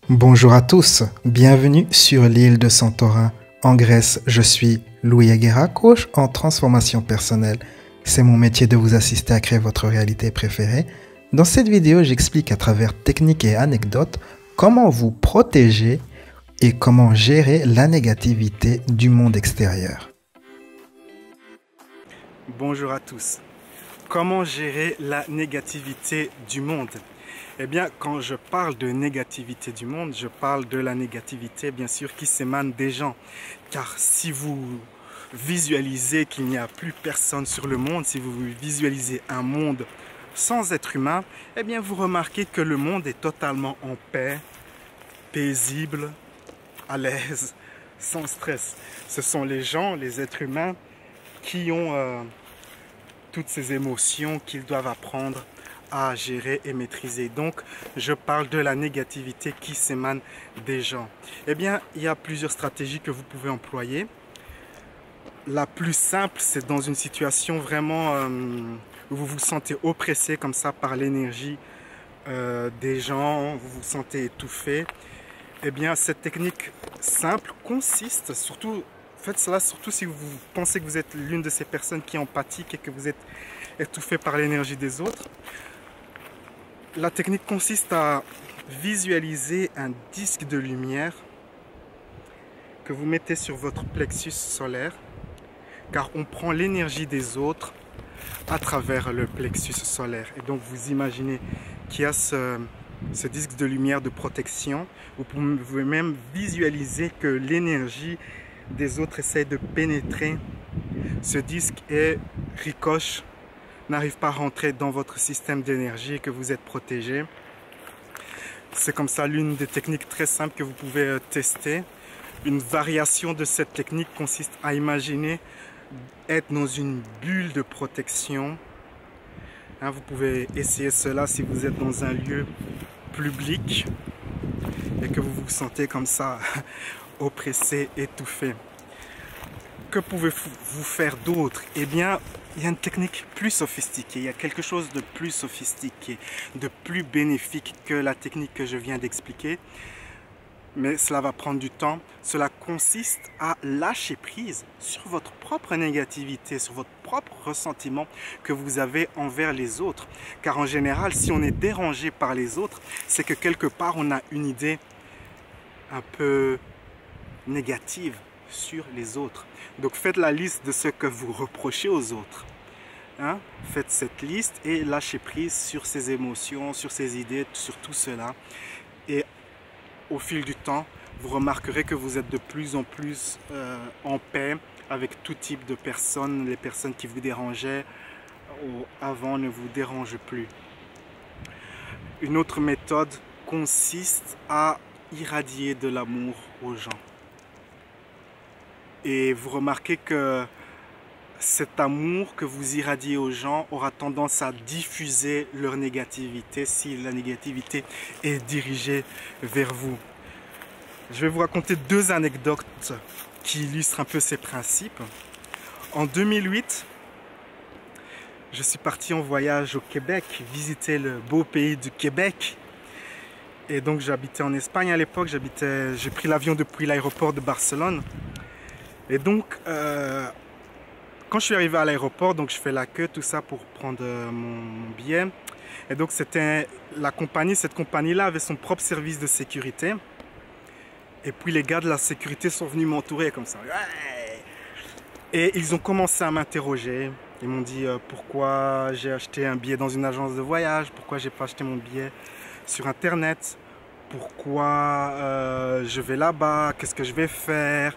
Bonjour à tous, bienvenue sur l'île de Santorin. En Grèce, je suis Louis Aguera, coach en transformation personnelle. C'est mon métier de vous assister à créer votre réalité préférée. Dans cette vidéo, j'explique à travers techniques et anecdotes comment vous protéger et comment gérer la négativité du monde extérieur. Bonjour à tous. Comment gérer la négativité du monde? Eh bien, quand je parle de négativité du monde, je parle de la négativité, bien sûr, qui s'émane des gens. Car si vous visualisez qu'il n'y a plus personne sur le monde, si vous visualisez un monde sans être humain, eh bien, vous remarquez que le monde est totalement en paix, paisible, à l'aise, sans stress. Ce sont les gens, les êtres humains, qui ont toutes ces émotions qu'ils doivent apprendre à gérer et maîtriser. Donc, je parle de la négativité qui s'émane des gens. Eh bien, il y a plusieurs stratégies que vous pouvez employer. La plus simple, c'est dans une situation vraiment où vous vous sentez oppressé comme ça par l'énergie des gens, vous vous sentez étouffé. Eh bien, cette technique simple consiste surtout, faites cela surtout si vous pensez que vous êtes l'une de ces personnes qui est empathique et que vous êtes étouffé par l'énergie des autres. La technique consiste à visualiser un disque de lumière que vous mettez sur votre plexus solaire, car on prend l'énergie des autres à travers le plexus solaire. Et donc vous imaginez qu'il y a ce disque de lumière de protection. Vous pouvez même visualiser que l'énergie des autres essaie de pénétrer ce disque et ricoche, n'arrive pas à rentrer dans votre système d'énergie et que vous êtes protégé. C'est comme ça l'une des techniques très simples que vous pouvez tester. Une variation de cette technique consiste à imaginer être dans une bulle de protection. Vous pouvez essayer cela si vous êtes dans un lieu public et que vous vous sentez comme ça oppressé, étouffé. Que pouvez-vous faire d'autre? Eh bien, il y a une technique plus sophistiquée, il y a quelque chose de plus sophistiqué, de plus bénéfique que la technique que je viens d'expliquer. Mais cela va prendre du temps. Cela consiste à lâcher prise sur votre propre négativité, sur votre propre ressentiment que vous avez envers les autres. Car en général, si on est dérangé par les autres, c'est que quelque part on a une idée un peu négative sur les autres. Donc faites la liste de ce que vous reprochez aux autres. Faites cette liste et lâchez prise sur ces émotions, sur ces idées, sur tout cela. Et au fil du temps, vous remarquerez que vous êtes de plus en plus en paix avec tout type de personnes. Les personnes qui vous dérangeaient avant ne vous dérangent plus. Une autre méthode consiste à irradier de l'amour aux gens. Et vous remarquez que cet amour que vous irradiez aux gens aura tendance à diffuser leur négativité si la négativité est dirigée vers vous. Je vais vous raconter deux anecdotes qui illustrent un peu ces principes. En 2008, je suis parti en voyage au Québec, visiter le beau pays du Québec. Et donc j'habitais en Espagne à l'époque, j'ai pris l'avion depuis l'aéroport de Barcelone. Et donc, quand je suis arrivé à l'aéroport, donc je fais la queue, tout ça pour prendre mon billet. Et donc c'était la compagnie, cette compagnie-là avait son propre service de sécurité. Et puis les gars de la sécurité sont venus m'entourer comme ça. Et ils ont commencé à m'interroger. Ils m'ont dit pourquoi j'ai acheté un billet dans une agence de voyage, pourquoi j'ai pas acheté mon billet sur internet, pourquoi je vais là-bas, qu'est-ce que je vais faire.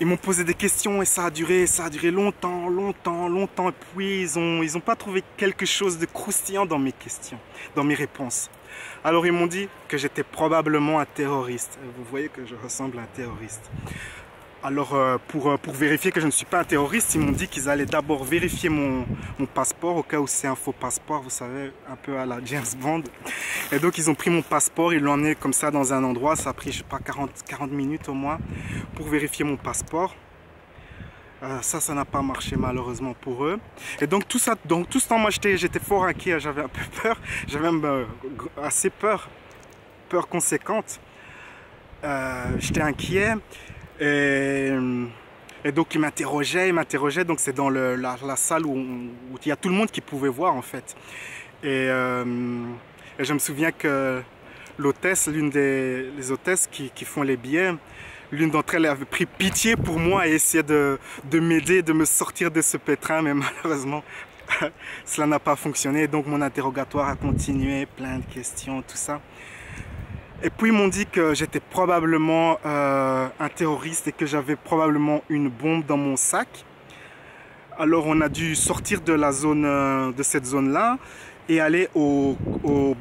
Ils m'ont posé des questions et ça a duré longtemps. Et puis ils ont pas trouvé quelque chose de croustillant dans mes questions, dans mes réponses. Alors ils m'ont dit que j'étais probablement un terroriste. Vous voyez que je ressemble à un terroriste. Alors pour vérifier que je ne suis pas un terroriste, ils m'ont dit qu'ils allaient d'abord vérifier mon passeport au cas où c'est un faux passeport, vous savez, un peu à la James Bond. Et donc ils ont pris mon passeport, ils l'ont emmené comme ça dans un endroit, ça a pris je sais pas 40 minutes au moins pour vérifier mon passeport. Ça n'a pas marché malheureusement pour eux. Et donc tout ce temps moi j'étais fort inquiet, j'avais un peu peur, j'avais même assez peur peur conséquente. J'étais inquiet. Et donc il m'interrogeait, donc c'est dans la salle où il y a tout le monde qui pouvait voir en fait. Et je me souviens que l'hôtesse, l'une des hôtesses qui font les billets, l'une d'entre elles avait pris pitié pour moi et essayait de m'aider, de me sortir de ce pétrin, mais malheureusement cela n'a pas fonctionné. Donc mon interrogatoire a continué, plein de questions, tout ça. Et puis ils m'ont dit que j'étais probablement un terroriste et que j'avais probablement une bombe dans mon sac. Alors on a dû sortir de la zone, de cette zone-là et aller au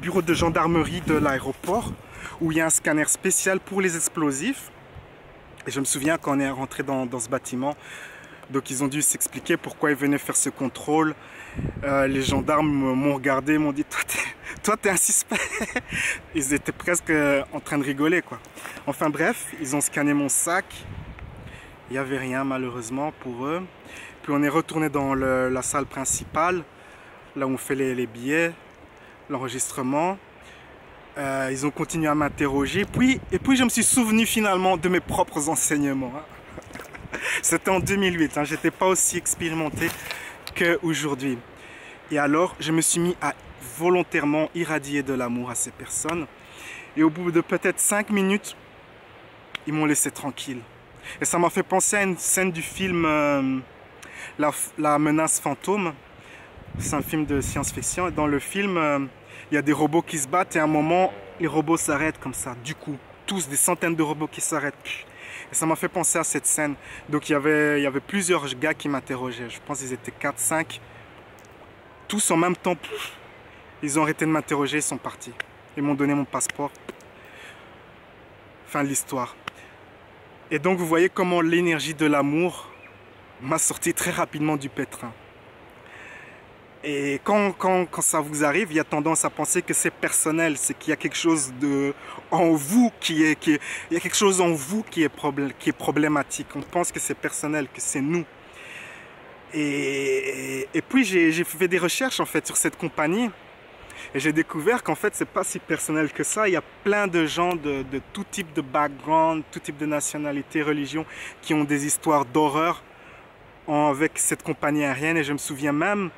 bureau de gendarmerie de l'aéroport où il y a un scanner spécial pour les explosifs. Et je me souviens quand on est rentré dans ce bâtiment, donc ils ont dû s'expliquer pourquoi ils venaient faire ce contrôle. Les gendarmes m'ont regardé, m'ont dit toi t'es un suspect. Ils étaient presque en train de rigoler quoi. Enfin bref, ils ont scanné mon sac. Il n'y avait rien malheureusement pour eux. Puis on est retourné dans la salle principale, là où on fait les billets, l'enregistrement. Ils ont continué à m'interroger. Et puis je me suis souvenu finalement de mes propres enseignements. C'était en 2008, hein, j'étais pas aussi expérimenté qu'aujourd'hui. Et alors, je me suis mis à volontairement irradier de l'amour à ces personnes. Et au bout de peut-être 5 minutes, ils m'ont laissé tranquille. Et ça m'a fait penser à une scène du film La menace fantôme. C'est un film de science-fiction. Et dans le film, il y a des robots qui se battent et à un moment, les robots s'arrêtent comme ça. Du coup, tous, des centaines de robots qui s'arrêtent. Et ça m'a fait penser à cette scène. Donc il y avait plusieurs gars qui m'interrogeaient. Je pense qu'ils étaient 4, 5. Tous en même temps. Ils ont arrêté de m'interroger, ils sont partis. Ils m'ont donné mon passeport. Fin de l'histoire. Et donc vous voyez comment l'énergie de l'amour m'a sorti très rapidement du pétrin. Et quand ça vous arrive, il y a tendance à penser que c'est personnel, c'est qu'il y a quelque chose en vous il y a quelque chose en vous qui est problématique. On pense que c'est personnel, que c'est nous. Et puis j'ai fait des recherches en fait sur cette compagnie et j'ai découvert qu'en fait c'est pas si personnel que ça. Il y a plein de gens de tout type de background, tout type de nationalité, religion qui ont des histoires d'horreur avec cette compagnie aérienne. Et je me souviens même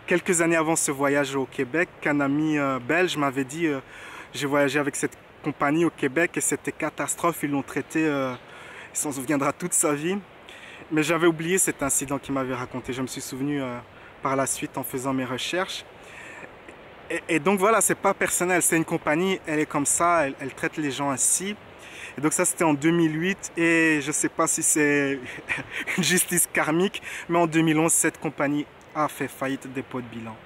quelques années avant ce voyage au Québec qu'un ami belge m'avait dit j'ai voyagé avec cette compagnie au Québec et c'était catastrophe, ils l'ont traité, il s'en souviendra toute sa vie. Mais j'avais oublié cet incident qu'il m'avait raconté. Je me suis souvenu par la suite en faisant mes recherches. Et donc voilà, c'est pas personnel, c'est une compagnie, elle est comme ça, elle traite les gens ainsi. Et donc ça c'était en 2008 et je sais pas si c'est une justice karmique, mais en 2011 cette compagnie a fait faillite, dépôt de bilan.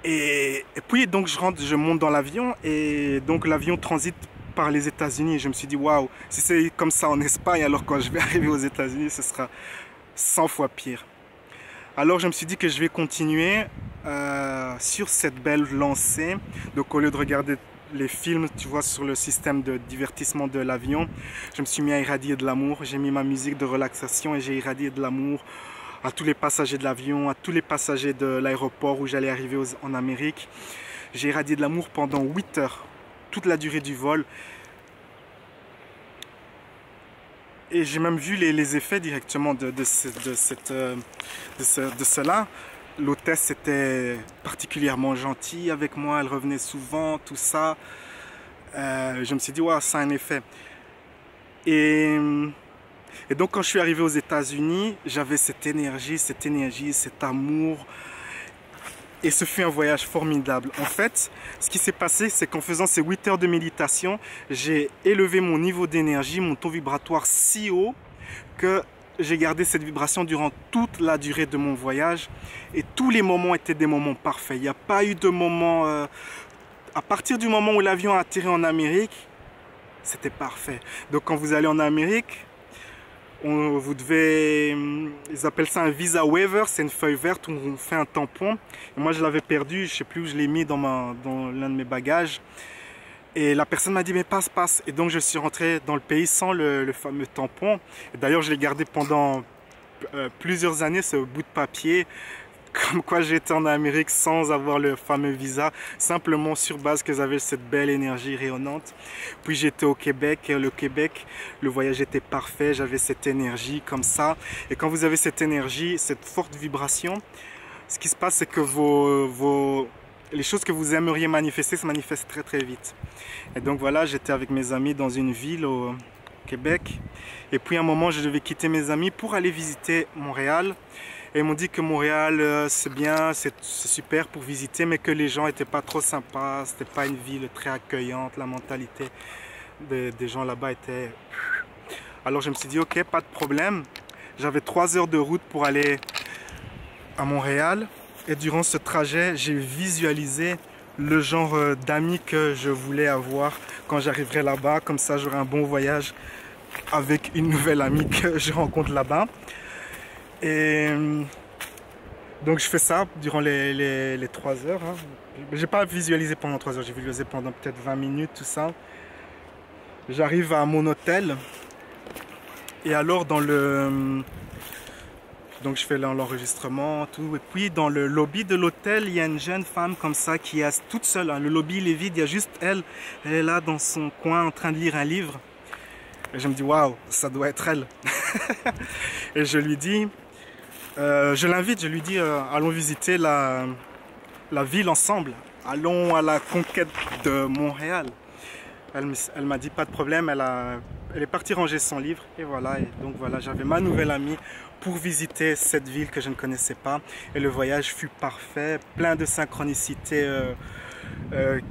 Et puis donc je monte dans l'avion et donc l'avion transite par les États-Unis. Je me suis dit waouh, si c'est comme ça en Espagne, alors quand je vais arriver aux États-Unis, ce sera 100 fois pire. Alors je me suis dit que je vais continuer sur cette belle lancée. Donc au lieu de regarder les films, tu vois, sur le système de divertissement de l'avion, je me suis mis à irradier de l'amour. J'ai mis ma musique de relaxation et j'ai irradié de l'amour à tous les passagers de l'avion, à tous les passagers de l'aéroport où j'allais arriver en Amérique. J'ai irradié de l'amour pendant 8 heures, toute la durée du vol. Et j'ai même vu les effets directement de cela. L'hôtesse était particulièrement gentille avec moi, elle revenait souvent, tout ça. Je me suis dit, ouais, ça a un effet. Et donc quand je suis arrivé aux États-Unis, j'avais cette énergie, cet amour. Et ce fut un voyage formidable. En fait, ce qui s'est passé, c'est qu'en faisant ces 8 heures de méditation, j'ai élevé mon niveau d'énergie, mon taux vibratoire si haut que j'ai gardé cette vibration durant toute la durée de mon voyage. Et tous les moments étaient des moments parfaits. Il n'y a pas eu de moment... à partir du moment où l'avion a atterri en Amérique, c'était parfait. Donc quand vous allez en Amérique, vous devez, ils appellent ça un visa waiver, c'est une feuille verte où on fait un tampon. Et moi je l'avais perdu, je ne sais plus où je l'ai mis dans l'un de mes bagages. Et la personne m'a dit mais passe. Et donc je suis rentré dans le pays sans le fameux tampon. D'ailleurs je l'ai gardé pendant plusieurs années, ce bout de papier comme quoi j'étais en Amérique sans avoir le fameux visa, simplement sur base que j'avais cette belle énergie rayonnante. Puis j'étais au Québec, et le Québec, le voyage était parfait, j'avais cette énergie comme ça. Et quand vous avez cette énergie, cette forte vibration, ce qui se passe, c'est que les choses que vous aimeriez manifester se manifestent très très vite. Et donc voilà, j'étais avec mes amis dans une ville au Québec. Et puis à un moment, je devais quitter mes amis pour aller visiter Montréal. Et ils m'ont dit que Montréal, c'est bien, c'est super pour visiter, mais que les gens n'étaient pas trop sympas. C'était pas une ville très accueillante. La mentalité des gens là-bas était... Alors je me suis dit, ok, pas de problème. J'avais 3 heures de route pour aller à Montréal. Et durant ce trajet, j'ai visualisé le genre d'amis que je voulais avoir quand j'arriverai là-bas. Comme ça, j'aurai un bon voyage avec une nouvelle amie que je rencontre là-bas. Et donc, je fais ça durant les 3 heures. Hein. Je n'ai pas visualisé pendant 3 heures, j'ai visualisé pendant peut-être 20 minutes, tout ça. J'arrive à mon hôtel. Et alors, donc je fais l'enregistrement, tout. Et puis dans le lobby de l'hôtel, il y a une jeune femme comme ça qui est toute seule. Hein. Le lobby il est vide, il y a juste elle. Elle est là dans son coin en train de lire un livre. Et je me dis, waouh, ça doit être elle. Et je lui dis, je l'invite, je lui dis, allons visiter la ville ensemble. Allons à la conquête de Montréal. Elle m'a dit, pas de problème, elle est partie ranger son livre. Et voilà, donc voilà, j'avais ma nouvelle amie pour visiter cette ville que je ne connaissais pas. Et le voyage fut parfait, plein de synchronicité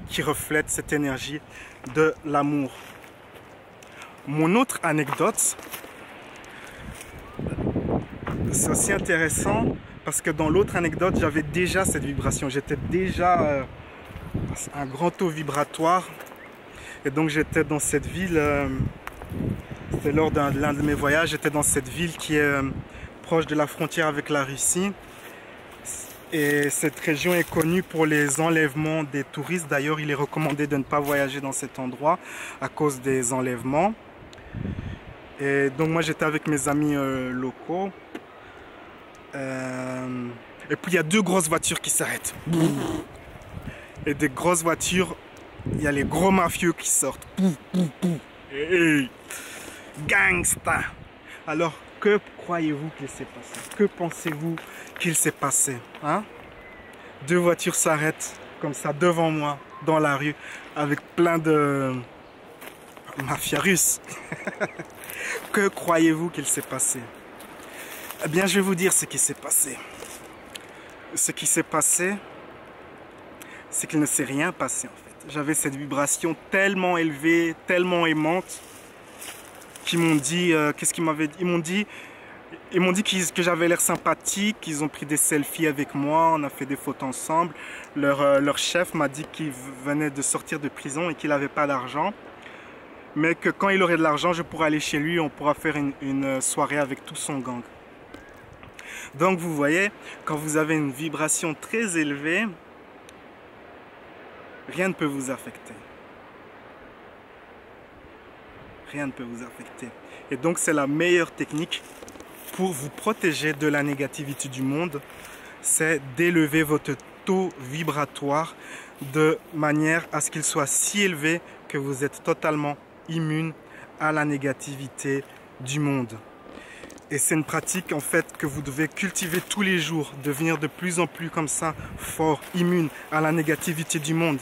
qui reflètent cette énergie de l'amour. Mon autre anecdote, c'est aussi intéressant parce que dans l'autre anecdote, j'avais déjà cette vibration. J'étais déjà un grand taux vibratoire. Et donc j'étais dans cette ville, c'était lors d'un de mes voyages, j'étais dans cette ville qui est proche de la frontière avec la Russie. Et cette région est connue pour les enlèvements des touristes. D'ailleurs, il est recommandé de ne pas voyager dans cet endroit à cause des enlèvements. Et donc moi j'étais avec mes amis locaux. Et puis il y a 2 grosses voitures qui s'arrêtent. Et des grosses voitures, il y a les gros mafieux qui sortent. Hey, gangsta. Alors, que croyez-vous qu'il s'est passé? Que pensez-vous qu'il s'est passé, hein? 2 voitures s'arrêtent comme ça devant moi, dans la rue, avec plein de mafias russes. Que croyez-vous qu'il s'est passé? Eh bien, je vais vous dire ce qui s'est passé. Ce qui s'est passé, c'est qu'il ne s'est rien passé en fait. J'avais cette vibration tellement élevée, tellement aimante, qu'ils m'ont dit, qu'est-ce qu'ils m'avaient dit? Ils m'ont dit que j'avais l'air sympathique, qu'ils ont pris des selfies avec moi, on a fait des photos ensemble. Leur chef m'a dit qu'il venait de sortir de prison et qu'il n'avait pas d'argent. Mais que quand il aurait de l'argent, je pourrais aller chez lui et on pourra faire une soirée avec tout son gang. Donc vous voyez, quand vous avez une vibration très élevée, rien ne peut vous affecter. Rien ne peut vous affecter. Et donc c'est la meilleure technique pour vous protéger de la négativité du monde, c'est d'élever votre taux vibratoire de manière à ce qu'il soit si élevé que vous êtes totalement immune à la négativité du monde. Et c'est une pratique en fait que vous devez cultiver tous les jours, devenir de plus en plus comme ça, fort, immune à la négativité du monde.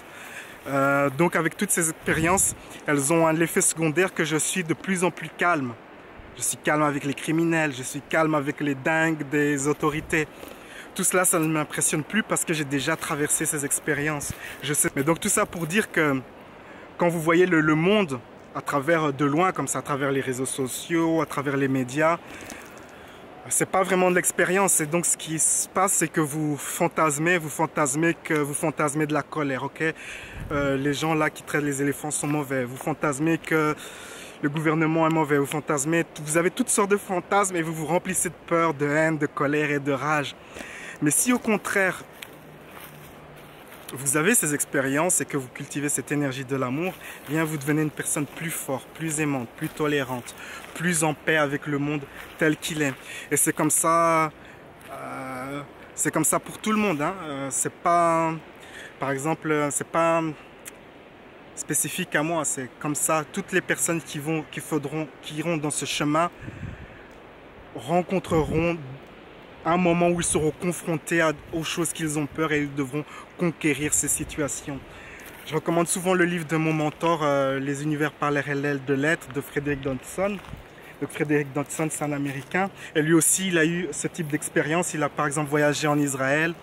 Donc avec toutes ces expériences, elles ont l'effet secondaire que je suis de plus en plus calme. Je suis calme avec les criminels, je suis calme avec les dingues des autorités. Tout cela, ça ne m'impressionne plus parce que j'ai déjà traversé ces expériences. Je sais. Mais donc tout ça pour dire que quand vous voyez le monde à travers de loin, comme ça, à travers les réseaux sociaux, à travers les médias, c'est pas vraiment de l'expérience. Et donc ce qui se passe, c'est que vous fantasmez de la colère, ok? Les gens là qui traitent les éléphants sont mauvais. Vous fantasmez que le gouvernement est mauvais. Vous avez toutes sortes de fantasmes et vous vous remplissez de peur, de haine, de colère et de rage. Mais si au contraire, vous avez ces expériences et que vous cultivez cette énergie de l'amour, eh bien vous devenez une personne plus forte, plus aimante, plus tolérante, plus en paix avec le monde tel qu'il est. Et c'est comme ça C'est comme ça pour tout le monde, hein. C'est pas, par exemple, c'est pas spécifique à moi. C'est comme ça. Toutes les personnes qui iront dans ce chemin rencontreront un moment où ils seront confrontés aux choses qu'ils ont peur et ils devront conquérir ces situations. Je recommande souvent le livre de mon mentor, Les univers parallèles de l'être, de Frederick Dodson. Donc Frederick Dodson, c'est un Américain. Et lui aussi, il a eu ce type d'expérience. Il a par exemple voyagé en Israël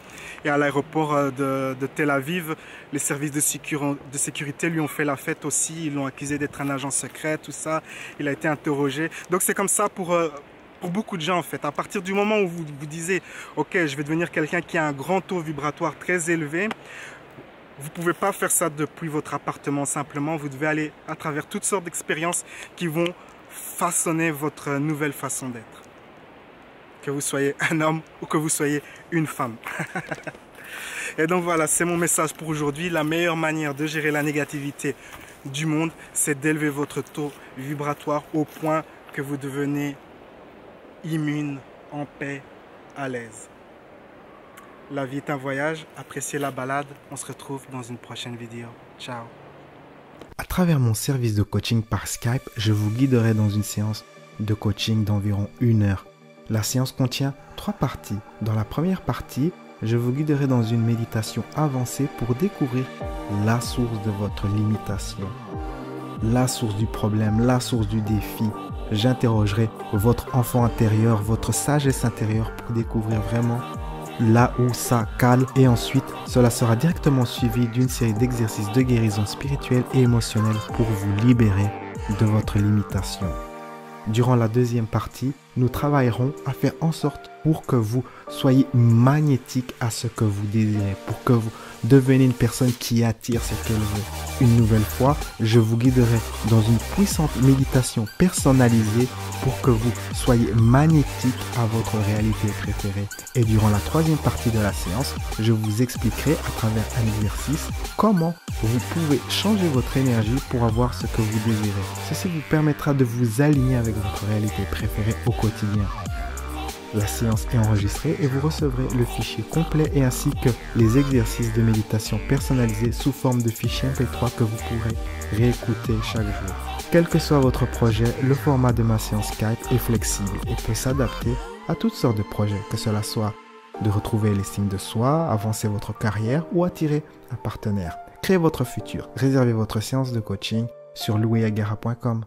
et à l'aéroport de Tel Aviv. Les services de sécurité lui ont fait la fête aussi. Ils l'ont accusé d'être un agent secret, tout ça. Il a été interrogé. Donc c'est comme ça pour beaucoup de gens en fait. À partir du moment où vous vous disiez « Ok, je vais devenir quelqu'un qui a un grand taux vibratoire très élevé », vous ne pouvez pas faire ça depuis votre appartement simplement. Vous devez aller à travers toutes sortes d'expériences qui vont façonner votre nouvelle façon d'être. Que vous soyez un homme ou que vous soyez une femme. Et donc voilà, c'est mon message pour aujourd'hui. La meilleure manière de gérer la négativité du monde, c'est d'élever votre taux vibratoire au point que vous devenez immune, en paix, à l'aise. La vie est un voyage, appréciez la balade. On se retrouve dans une prochaine vidéo. Ciao. À travers mon service de coaching par Skype, je vous guiderai dans une séance de coaching d'environ 1 heure. La séance contient 3 parties. Dans la première partie, je vous guiderai dans une méditation avancée pour découvrir la source de votre limitation, la source du problème, la source du défi. J'interrogerai votre enfant intérieur, votre sagesse intérieure pour découvrir vraiment là où ça cale, et ensuite cela sera directement suivi d'une série d'exercices de guérison spirituelle et émotionnelle pour vous libérer de votre limitation. Durant la deuxième partie, nous travaillerons à faire en sorte pour que vous soyez magnétique à ce que vous désirez, pour que vous deveniez une personne qui attire ce qu'elle veut. Une nouvelle fois, je vous guiderai dans une puissante méditation personnalisée pour que vous soyez magnétique à votre réalité préférée. Et durant la troisième partie de la séance, je vous expliquerai à travers un exercice comment vous pouvez changer votre énergie pour avoir ce que vous désirez. Ceci vous permettra de vous aligner avec votre réalité préférée au quotidien. La séance est enregistrée et vous recevrez le fichier complet et ainsi que les exercices de méditation personnalisés sous forme de fichier MP3 que vous pourrez réécouter chaque jour. Quel que soit votre projet, le format de ma séance Skype est flexible et peut s'adapter à toutes sortes de projets, que cela soit de retrouver l'estime de soi, avancer votre carrière ou attirer un partenaire. Créez votre futur, réservez votre séance de coaching sur louisagara.com.